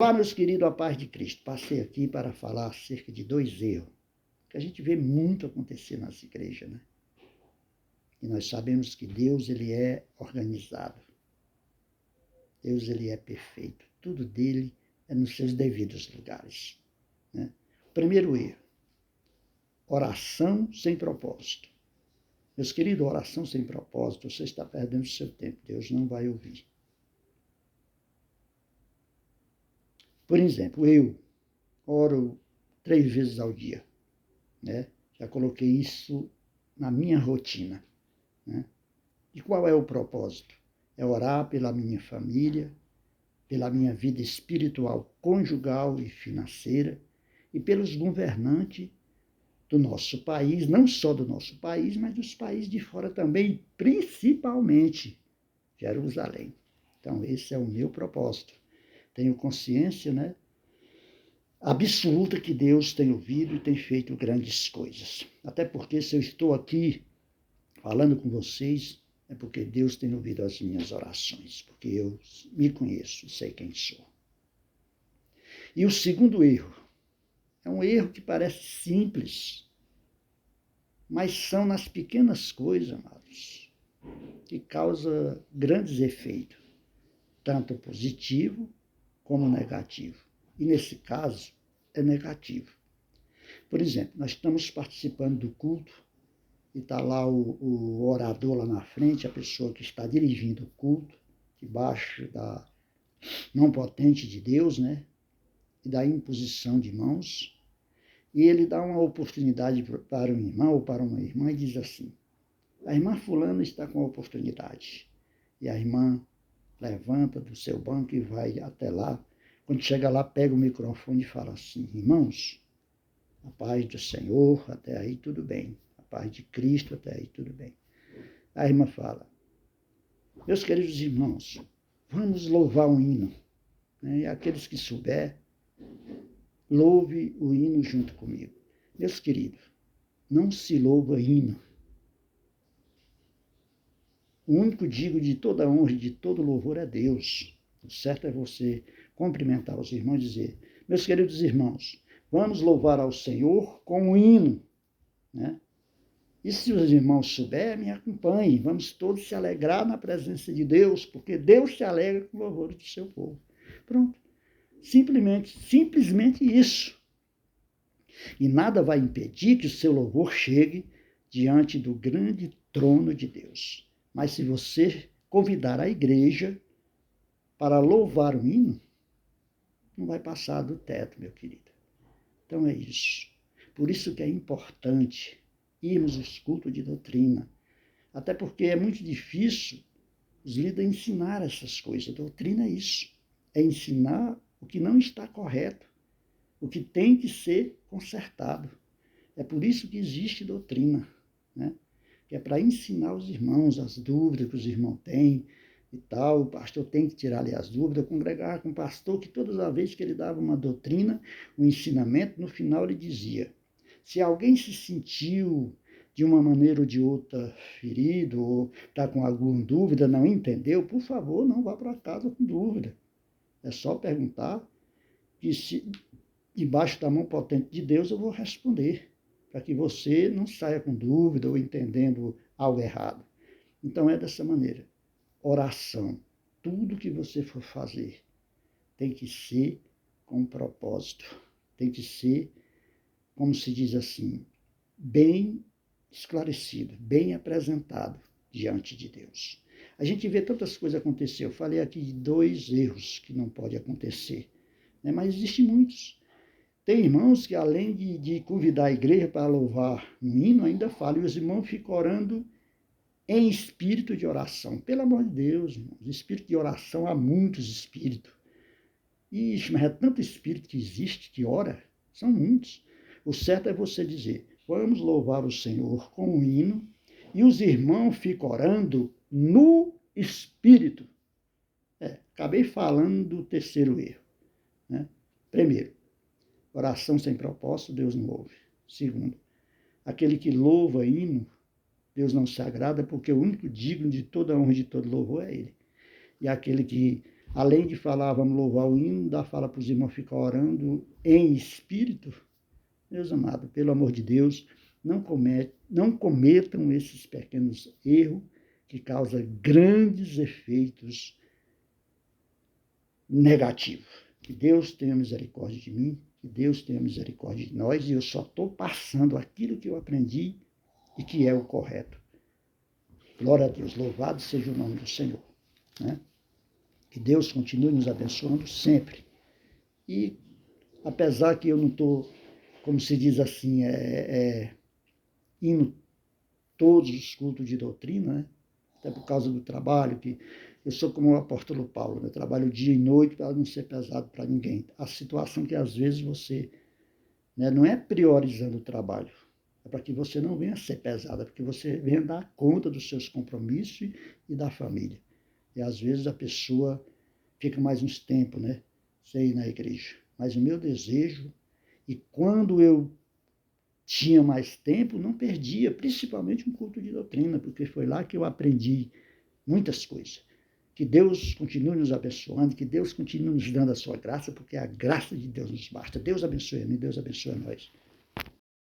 Olá, meus queridos, a paz de Cristo. Passei aqui para falar acerca de 2 erros que a gente vê muito acontecer nas igrejas, né? E nós sabemos que Deus, ele é organizado. Deus, ele é perfeito. Tudo dele é nos seus devidos lugares, né? Primeiro erro, oração sem propósito. Meus queridos, oração sem propósito, você está perdendo o seu tempo. Deus não vai ouvir. Por exemplo, eu oro 3 vezes ao dia, né? Já coloquei isso na minha rotina, né? E qual é o propósito? É orar pela minha família, pela minha vida espiritual, conjugal e financeira, e pelos governantes do nosso país, não só do nosso país, mas dos países de fora também, principalmente Jerusalém. Então, esse é o meu propósito. Tenho consciência, né, absoluta que Deus tem ouvido e tem feito grandes coisas. Até porque, se eu estou aqui falando com vocês, é porque Deus tem ouvido as minhas orações, porque eu me conheço e sei quem sou. E o segundo erro, é um erro que parece simples, mas são nas pequenas coisas, amados, que causa grandes efeitos, tanto positivo como negativo. E nesse caso, é negativo. Por exemplo, nós estamos participando do culto, e está lá o orador lá na frente, a pessoa que está dirigindo o culto, debaixo da mão potente de Deus, né? E da imposição de mãos. E ele dá uma oportunidade para um irmão ou para uma irmã e diz assim: a irmã fulana está com a oportunidade. E a irmã levanta do seu banco e vai até lá. Quando chega lá, pega o microfone e fala assim: irmãos, a paz do Senhor, até aí tudo bem. A paz de Cristo, até aí tudo bem. A irmã fala: meus queridos irmãos, vamos louvar um hino. E aqueles que souber, louve o hino junto comigo. Meus queridos, não se louva hino. O único digno de toda honra e de todo louvor é Deus. O certo é você cumprimentar os irmãos e dizer: meus queridos irmãos, vamos louvar ao Senhor com um hino, né? E se os irmãos souberem, me acompanhem. Vamos todos se alegrar na presença de Deus, porque Deus se alegra com o louvor do seu povo. Pronto. Simplesmente isso. E nada vai impedir que o seu louvor chegue diante do grande trono de Deus. Mas se você convidar a igreja para louvar o hino, não vai passar do teto, meu querido. Então é isso. Por isso que é importante irmos aos cultos de doutrina. Até porque é muito difícil os líderes ensinar essas coisas. Doutrina é isso. É ensinar o que não está correto, o que tem que ser consertado. É por isso que existe doutrina, né? Que é para ensinar os irmãos as dúvidas que os irmãos têm e tal. O pastor tem que tirar ali as dúvidas. Eu congregava com um pastor que todas as vezes que ele dava uma doutrina, um ensinamento, no final ele dizia: se alguém se sentiu de uma maneira ou de outra ferido, ou está com alguma dúvida, não entendeu, por favor, não vá para casa com dúvida. É só perguntar, que se debaixo da mão potente de Deus eu vou responder, para que você não saia com dúvida ou entendendo algo errado. Então é dessa maneira. Oração. Tudo que você for fazer tem que ser com propósito. Tem que ser, como se diz assim, bem esclarecido, bem apresentado diante de Deus. A gente vê tantas coisas acontecer. Eu falei aqui de 2 erros que não pode acontecer, né? Mas existem muitos. Tem irmãos que, além de convidar a igreja para louvar um hino, ainda falam, e os irmãos ficam orando em espírito de oração. Pelo amor de Deus, irmãos, espírito de oração, há muitos espíritos. Ixi, mas é tanto espírito que existe, que ora, são muitos. O certo é você dizer: vamos louvar o Senhor com um hino, e os irmãos ficam orando no espírito. Acabei falando do terceiro erro, né? Primeiro, oração sem propósito, Deus não ouve. Segundo, aquele que louva hino, Deus não se agrada, porque o único digno de toda honra e de todo louvor é Ele. E aquele que além de falar, vamos louvar o hino, dá fala para os irmãos ficar orando em espírito. Meus amados, pelo amor de Deus, não cometam esses pequenos erros que causam grandes efeitos negativos. Que Deus tenha misericórdia de mim, que Deus tenha misericórdia de nós, e eu só estou passando aquilo que eu aprendi e que é o correto. Glória a Deus, louvado seja o nome do Senhor. Né? Que Deus continue nos abençoando sempre. E apesar que eu não estou, como se diz assim, indo todos os cultos de doutrina, né? Até por causa do trabalho, que eu sou como o apóstolo Paulo, eu trabalho dia e noite para não ser pesado para ninguém. A situação que às vezes você, né, não é priorizando o trabalho, é para que você não venha ser pesado, é para que você venha dar conta dos seus compromissos e da família. E às vezes a pessoa fica mais uns tempos, né, sem ir na igreja. Mas o meu desejo, e quando eu tinha mais tempo, não perdia, principalmente um culto de doutrina, porque foi lá que eu aprendi muitas coisas. Que Deus continue nos abençoando, que Deus continue nos dando a sua graça, porque a graça de Deus nos basta. Deus abençoe a mim, Deus abençoe a nós.